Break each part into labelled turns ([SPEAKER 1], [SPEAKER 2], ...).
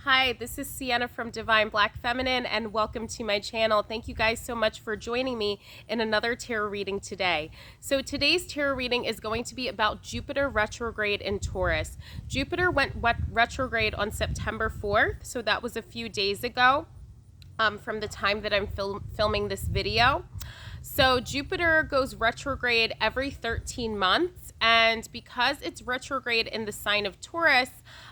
[SPEAKER 1] Hi, this is Sienna from Divine Black Feminine, and welcome to my channel. Thank you guys so much for joining me in another tarot reading today. So today's tarot reading is going to be about Jupiter retrograde in Taurus. Jupiter went retrograde on September 4th, so that was a few days ago from the time that I'm filming this video. So Jupiter goes retrograde every 13 months, and because it's retrograde in the sign of Taurus,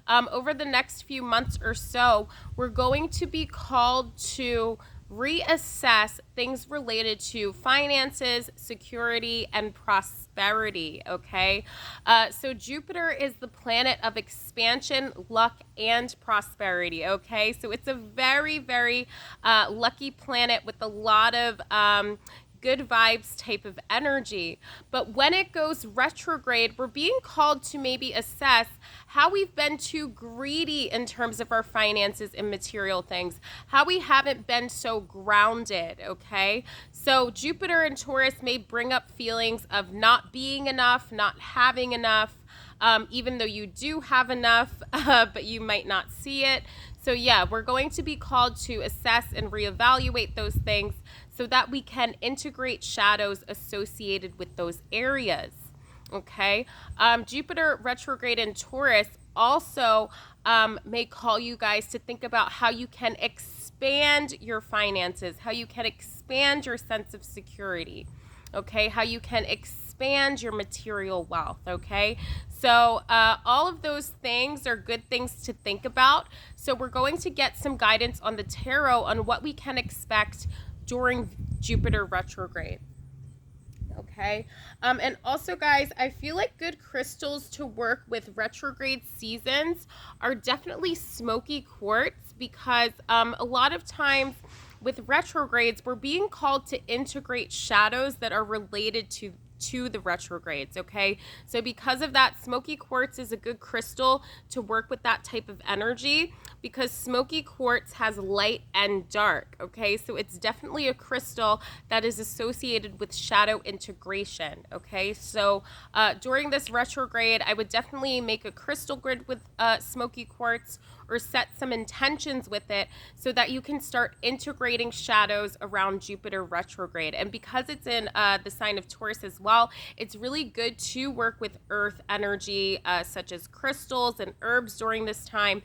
[SPEAKER 1] over the next few months or so, we're going to be called to reassess things related to finances, security, and prosperity, okay? So Jupiter is the planet of expansion, luck, and prosperity, okay? So it's a very, very lucky planet with a lot of good vibes type of energy. But when it goes retrograde, we're being called to maybe assess how we've been too greedy in terms of our finances and material things, how we haven't been so grounded, okay? So Jupiter and Taurus may bring up feelings of not being enough, not having enough, even though you do have enough, but you might not see it. So yeah, we're going to be called to assess and reevaluate those things so that we can integrate shadows associated with those areas, okay? Jupiter retrograde in Taurus also may call you guys to think about how you can expand your finances, how you can expand your sense of security, okay? How you can expand your material wealth, okay? So all of those things are good things to think about. So we're going to get some guidance on the tarot on what we can expect during Jupiter retrograde. Okay. And also, guys, I feel like good crystals to work with retrograde seasons are definitely smoky quartz, because a lot of times with retrogrades, we're being called to integrate shadows that are related to the retrogrades, okay? So because of that, smoky quartz is a good crystal to work with that type of energy, because smoky quartz has light and dark, okay? So it's definitely a crystal that is associated with shadow integration, okay? So during this retrograde, I would definitely make a crystal grid with smoky quartz, or set some intentions with it so that you can start integrating shadows around Jupiter retrograde. And because it's in the sign of Taurus as well, it's really good to work with earth energy, such as crystals and herbs during this time,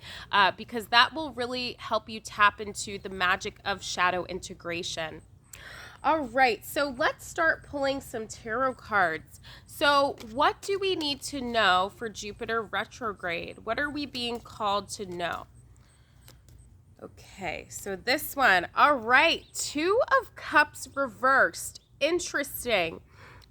[SPEAKER 1] because that will really help you tap into the magic of shadow integration. All right, so let's start pulling some tarot cards. So what do we need to know for Jupiter retrograde? What are we being called to know? Okay, so this one. All right, Two of Cups reversed. Interesting.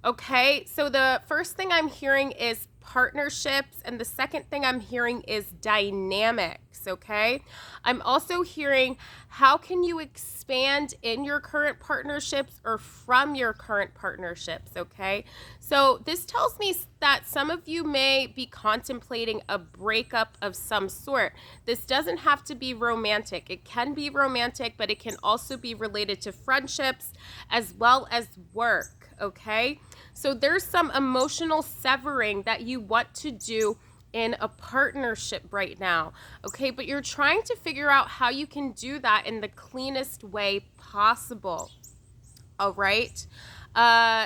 [SPEAKER 1] Okay, so the first thing I'm hearing is partnerships, and the second thing I'm hearing is dynamics, okay? I'm also hearing how can you expand in your current partnerships or from your current partnerships, okay? So this tells me that some of you may be contemplating a breakup of some sort. This doesn't have to be romantic. It can be romantic, but it can also be related to friendships as well as work, okay? So there's some emotional severing that you want to do in a partnership right now, okay? But you're trying to figure out how you can do that in the cleanest way possible, all right?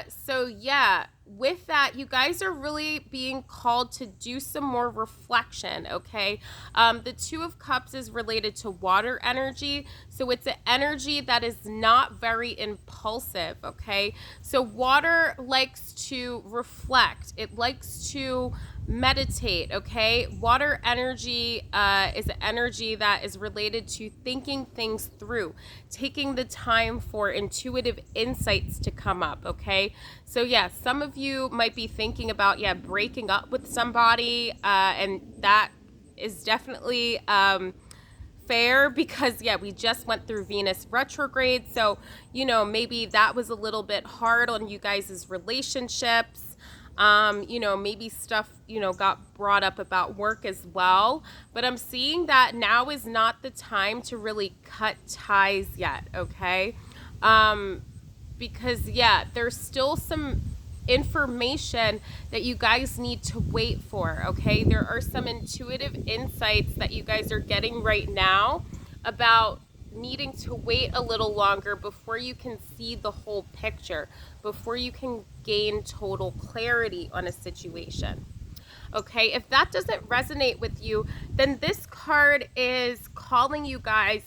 [SPEAKER 1] So yeah, with that, you guys are really being called to do some more reflection, okay? The Two of Cups is related to water energy, so it's an energy that is not very impulsive, okay? So water likes to reflect. It likes to meditate, okay? Water energy is an energy that is related to thinking things through, taking the time for intuitive insights to come up, okay? So yeah, some of you might be thinking about, breaking up with somebody, and that is definitely fair, because we just went through Venus retrograde, so maybe that was a little bit hard on you guys' relationships. Maybe stuff, got brought up about work as well. But I'm seeing that now is not the time to really cut ties yet, okay? Because, there's still some information that you guys need to wait for, okay? There are some intuitive insights that you guys are getting right now about needing to wait a little longer before you can see the whole picture, before you can gain total clarity on a situation. Okay, if that doesn't resonate with you, then this card is calling you guys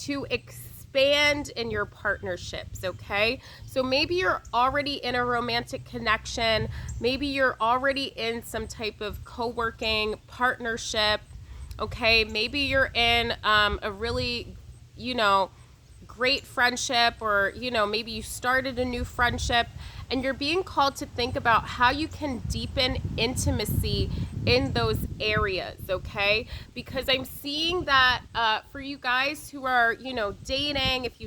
[SPEAKER 1] to expand in your partnerships, okay? So maybe you're already in a romantic connection, maybe you're already in some type of co-working partnership, okay? Maybe you're in a really, great friendship, or maybe you started a new friendship, and you're being called to think about how you can deepen intimacy in those areas, okay? Because I'm seeing that for you guys who are dating, if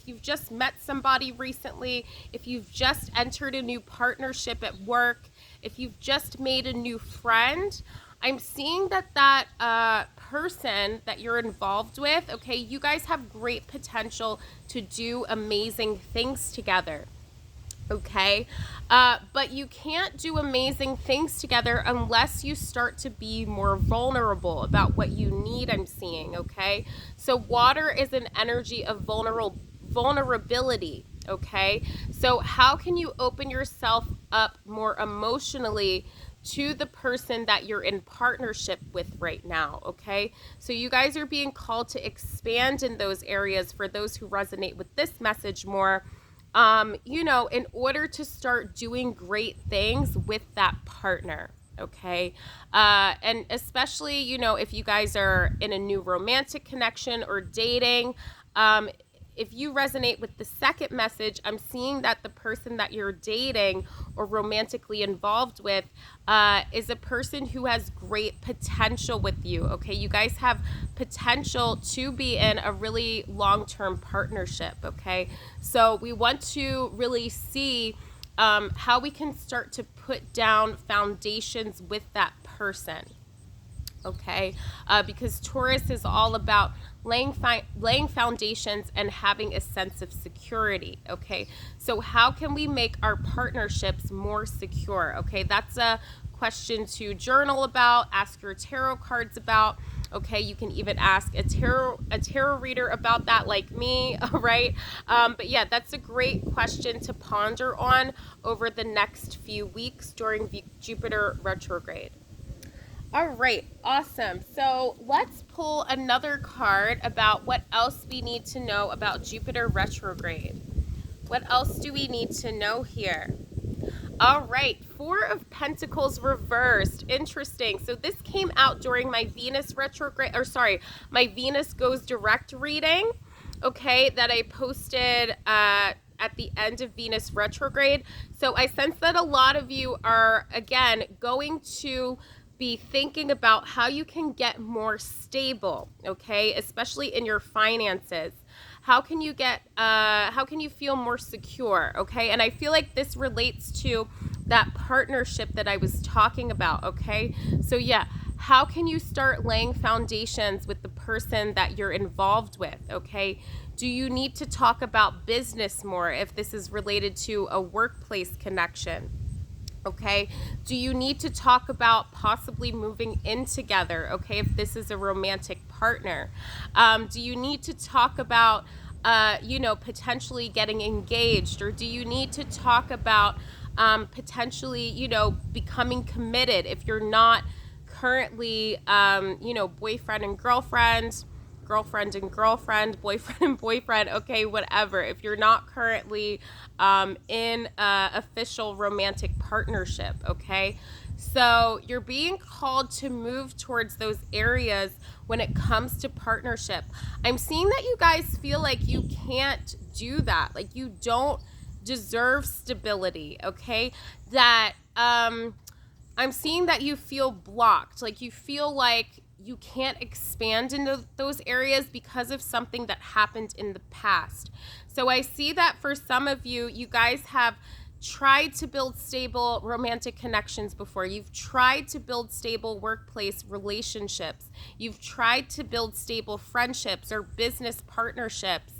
[SPEAKER 1] you've just met somebody recently, if you've just entered a new partnership at work, if you've just made a new friend, I'm seeing that person that you're involved with, okay, you guys have great potential to do amazing things together, okay? But you can't do amazing things together unless you start to be more vulnerable about what you need, I'm seeing, okay? So water is an energy of vulnerability, okay? So how can you open yourself up more emotionally to the person that you're in partnership with right now, okay? So you guys are being called to expand in those areas for those who resonate with this message more, in order to start doing great things with that partner, okay? And especially, if you guys are in a new romantic connection or dating, if you resonate with the second message, I'm seeing that the person that you're dating or romantically involved with is a person who has great potential with you, okay? You guys have potential to be in a really long-term partnership, okay? So we want to really see how we can start to put down foundations with that person, okay? Because Taurus is all about laying foundations and having a sense of security, okay? So how can we make our partnerships more secure, okay? That's a question to journal about, ask your tarot cards about, okay? You can even ask a tarot reader about that, like me, all right? But yeah, that's a great question to ponder on over the next few weeks during Jupiter retrograde. All right, awesome. So let's pull another card about what else we need to know about Jupiter retrograde. What else do we need to know here? All right, Four of Pentacles reversed. Interesting. So this came out during my Venus retrograde, my Venus goes direct reading, okay, that I posted at the end of Venus retrograde. So I sense that a lot of you are, again, going to be thinking about how you can get more stable, okay, especially in your finances. How can you feel more secure, okay? And I feel like this relates to that partnership that I was talking about, okay? So yeah, how can you start laying foundations with the person that you're involved with, okay? Do you need to talk about business more if this is related to a workplace connection? Okay, do you need to talk about possibly moving in together, okay, if this is a romantic partner? Do you need to talk about, potentially getting engaged, or do you need to talk about potentially, becoming committed if you're not currently, boyfriend and girlfriend, boyfriend and boyfriend, okay, whatever. If you're not currently in official romantic partnership, okay? So you're being called to move towards those areas when it comes to partnership. I'm seeing that you guys feel like you can't do that, like you don't deserve stability, okay? That I'm seeing that you feel blocked, like you feel like you can't expand into those areas because of something that happened in the past. So I see that for some of you, you guys have tried to build stable romantic connections before. You've tried to build stable workplace relationships. You've tried to build stable friendships or business partnerships.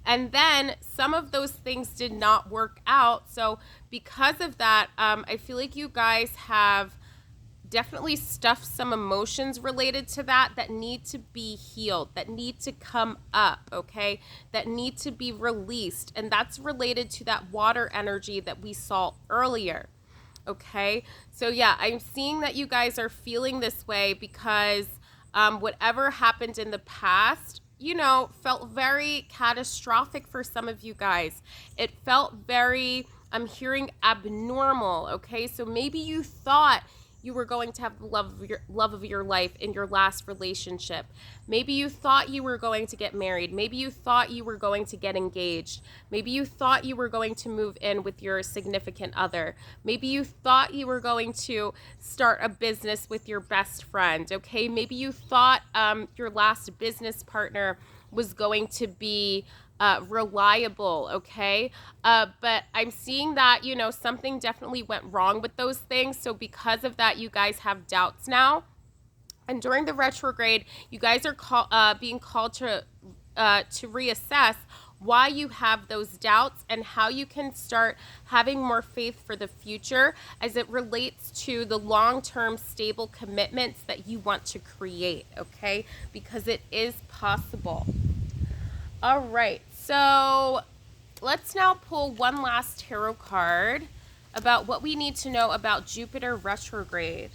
[SPEAKER 1] And then some of those things did not work out. So because of that, I feel like you guys have definitely stuffed some emotions related to that need to be healed, that need to come up, okay? That need to be released. And that's related to that water energy that we saw earlier. Okay, so yeah, I'm seeing that you guys are feeling this way because whatever happened in the past, felt very catastrophic for some of you guys. It felt very, I'm hearing abnormal. Okay, so maybe you thought you were going to have the love of your life in your last relationship. Maybe you thought you were going to get married. Maybe you thought you were going to get engaged. Maybe you thought you were going to move in with your significant other. Maybe you thought you were going to start a business with your best friend. Okay, maybe you thought your last business partner was going to be reliable, okay? But I'm seeing that, something definitely went wrong with those things. So because of that, you guys have doubts now. And during the retrograde, you guys are being called to reassess why you have those doubts and how you can start having more faith for the future as it relates to the long-term stable commitments that you want to create, okay? Because it is possible. All right, so let's now pull one last tarot card about what we need to know about Jupiter retrograde.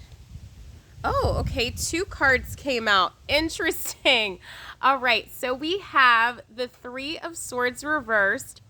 [SPEAKER 1] Oh, okay, 2 cards came out. Interesting. All right, so we have the 3 of Swords reversed,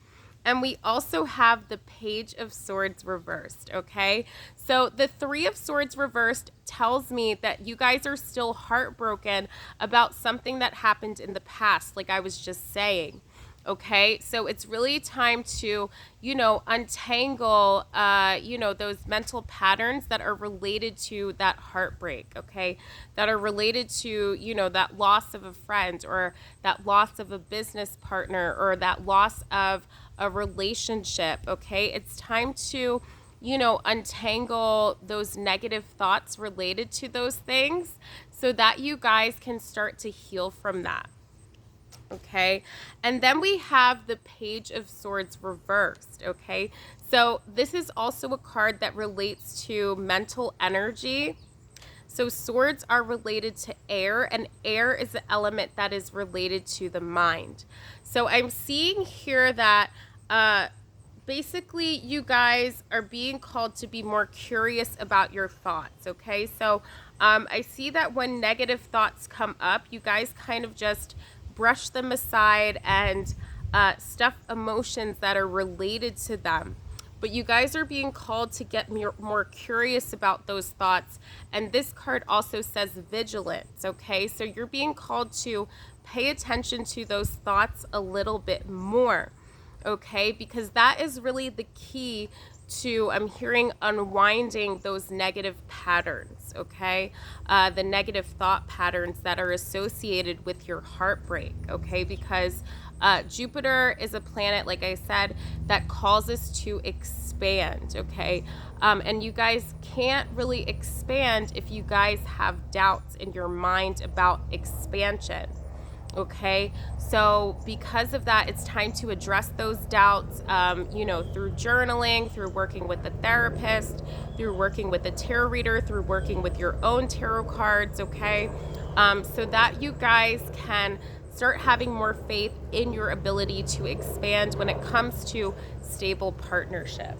[SPEAKER 1] and we also have the Page of Swords reversed, okay? So the 3 of Swords reversed tells me that you guys are still heartbroken about something that happened in the past, like I was just saying. Okay, so it's really time to, untangle, those mental patterns that are related to that heartbreak, okay, that are related to, that loss of a friend or that loss of a business partner or that loss of a relationship, okay? It's time to, untangle those negative thoughts related to those things so that you guys can start to heal from that. Okay, and then we have the Page of Swords reversed. Okay, so this is also a card that relates to mental energy. So swords are related to air, and air is the element that is related to the mind. So I'm seeing here that basically you guys are being called to be more curious about your thoughts. Okay, so I see that when negative thoughts come up, you guys kind of just brush them aside and stuff emotions that are related to them. But you guys are being called to get more curious about those thoughts. And this card also says vigilance, okay? So you're being called to pay attention to those thoughts a little bit more, okay? Because that is really the key to, I'm hearing, unwinding those negative patterns, okay? The negative thought patterns that are associated with your heartbreak, okay? Because Jupiter is a planet, like I said, that calls us to expand, okay? And you guys can't really expand if you guys have doubts in your mind about expansion. Okay, so because of that, it's time to address those doubts, through journaling, through working with a therapist, through working with a tarot reader, through working with your own tarot cards, okay? So that you guys can start having more faith in your ability to expand when it comes to stable partnership.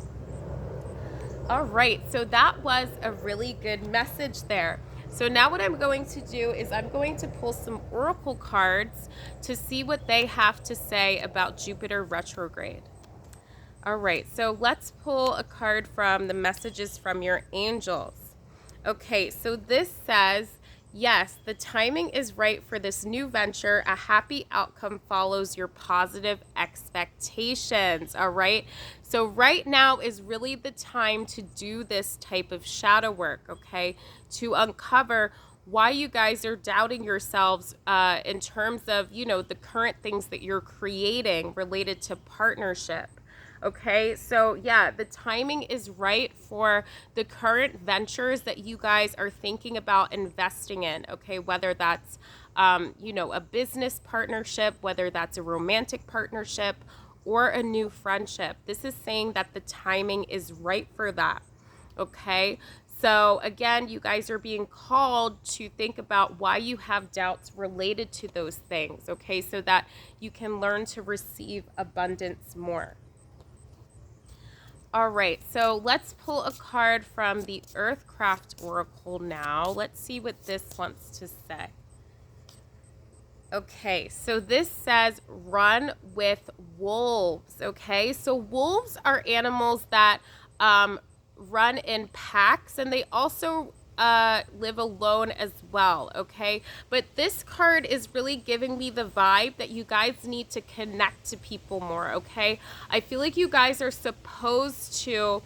[SPEAKER 1] All right, so that was a really good message there. So now what I'm going to do is I'm going to pull some oracle cards to see what they have to say about Jupiter retrograde. All right, so let's pull a card from the messages from your angels. Okay, so this says, yes, the timing is right for this new venture. A happy outcome follows your positive expectations. All right. So right now is really the time to do this type of shadow work, okay? To uncover why you guys are doubting yourselves in terms of, the current things that you're creating related to partnership. Okay, so yeah, the timing is right for the current ventures that you guys are thinking about investing in, okay, whether that's a business partnership, whether that's a romantic partnership or a new friendship. This is saying that the timing is right for that. Okay. So again, you guys are being called to think about why you have doubts related to those things. Okay. So that you can learn to receive abundance more. All right, so let's pull a card from the Earthcraft Oracle now. Let's see what this wants to say. Okay, so this says run with wolves. Okay, so wolves are animals that run in packs, and they also live alone as well. Okay, but this card is really giving me the vibe that you guys need to connect to people more. Okay, I feel like you guys are supposed to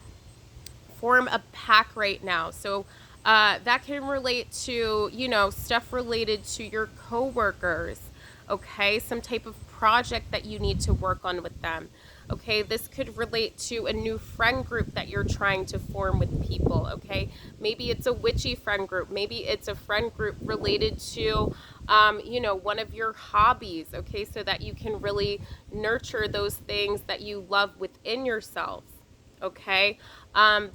[SPEAKER 1] form a pack right now. So that can relate to, stuff related to your coworkers. Okay, some type of project that you need to work on with them. Okay, this could relate to a new friend group that you're trying to form with people. Okay, maybe it's a witchy friend group. Maybe it's a friend group related to, one of your hobbies. Okay, so that you can really nurture those things that you love within yourselves. Okay,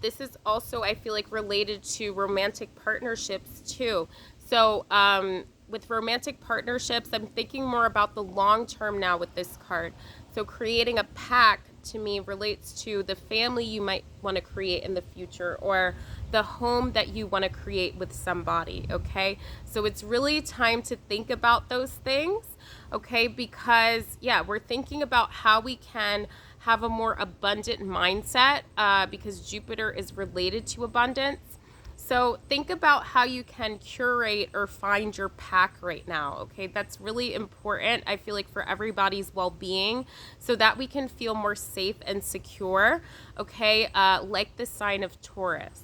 [SPEAKER 1] this is also, I feel like, related to romantic partnerships too. So with romantic partnerships, I'm thinking more about the long term now with this card. So creating a pack to me relates to the family you might want to create in the future, or the home that you want to create with somebody. Okay, so it's really time to think about those things. Okay, because we're thinking about how we can have a more abundant mindset, because Jupiter is related to abundance. So think about how you can curate or find your pack right now. Okay, that's really important, I feel like, for everybody's well-being, so that we can feel more safe and secure. Okay, like the sign of Taurus.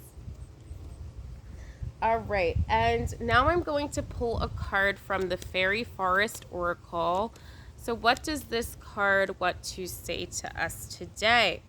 [SPEAKER 1] All right, and now I'm going to pull a card from the Fairy Forest Oracle. So what does this card want to say to us today?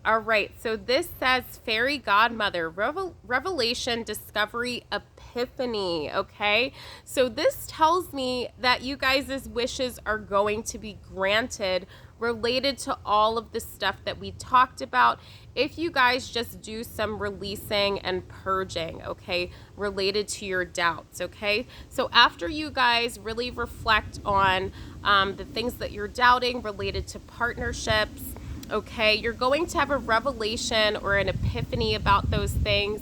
[SPEAKER 1] All right, so this says Fairy Godmother, Revelation, Discovery, Epiphany. Okay, so this tells me that you guys' wishes are going to be granted related to all of the stuff that we talked about, if you guys just do some releasing and purging, okay, related to your doubts. Okay, so after you guys really reflect on the things that you're doubting related to partnerships, okay, you're going to have a revelation or an epiphany about those things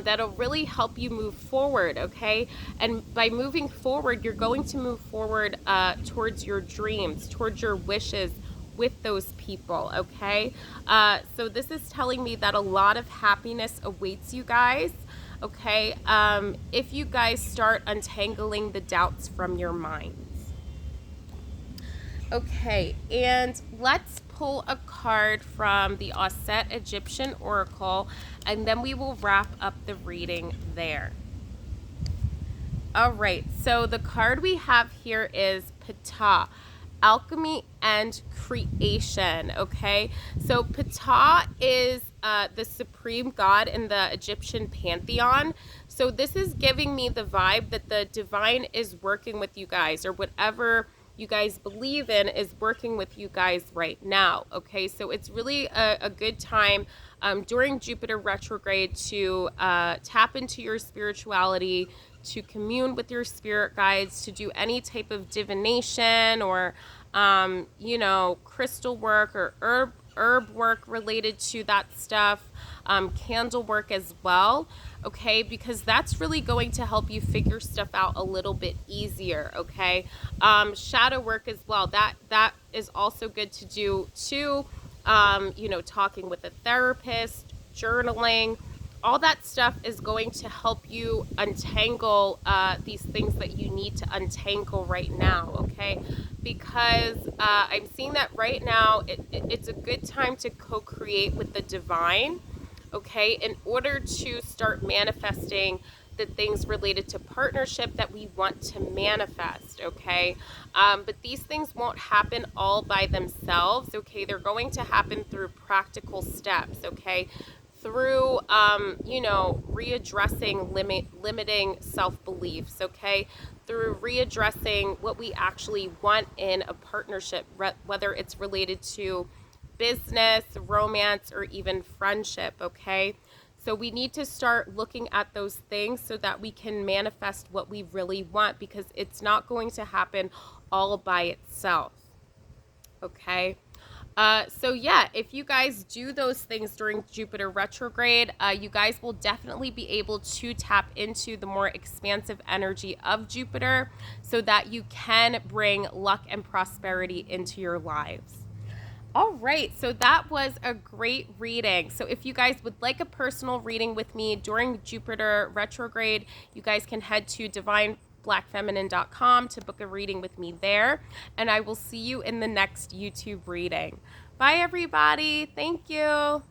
[SPEAKER 1] that'll really help you move forward. Okay, and by moving forward, you're going to move forward towards your dreams, towards your wishes with those people. Okay, so this is telling me that a lot of happiness awaits you guys. Okay, if you guys start untangling the doubts from your minds. Okay, and let's pull a card from the Osset Egyptian Oracle, and then we will wrap up the reading there. All right, so the card we have here is Ptah, Alchemy and Creation. Okay, so Ptah is the supreme god in the Egyptian pantheon. So this is giving me the vibe that the divine is working with you guys, or whatever you guys believe in is working with you guys right now. Okay, so it's really a good time during Jupiter retrograde to tap into your spirituality, to commune with your spirit guides, to do any type of divination or crystal work or herb work related to that stuff, candle work as well. Okay, because that's really going to help you figure stuff out a little bit easier. Okay, shadow work as well, that is also good to do too. Talking with a therapist, journaling, all that stuff is going to help you untangle these things that you need to untangle right now. Okay, because I'm seeing that right now it's a good time to co-create with the divine. Okay, in order to start manifesting the things related to partnership that we want to manifest. Okay, but these things won't happen all by themselves. Okay, they're going to happen through practical steps. Okay, through readdressing limiting self-beliefs. Okay, through readdressing what we actually want in a partnership, whether it's related to business, romance, or even friendship, okay? So we need to start looking at those things so that we can manifest what we really want, because it's not going to happen all by itself, okay? So yeah, if you guys do those things during Jupiter retrograde, you guys will definitely be able to tap into the more expansive energy of Jupiter so that you can bring luck and prosperity into your lives. All right, so that was a great reading. So if you guys would like a personal reading with me during Jupiter retrograde, you guys can head to divineblackfeminine.com to book a reading with me there. And I will see you in the next YouTube reading. Bye, everybody. Thank you.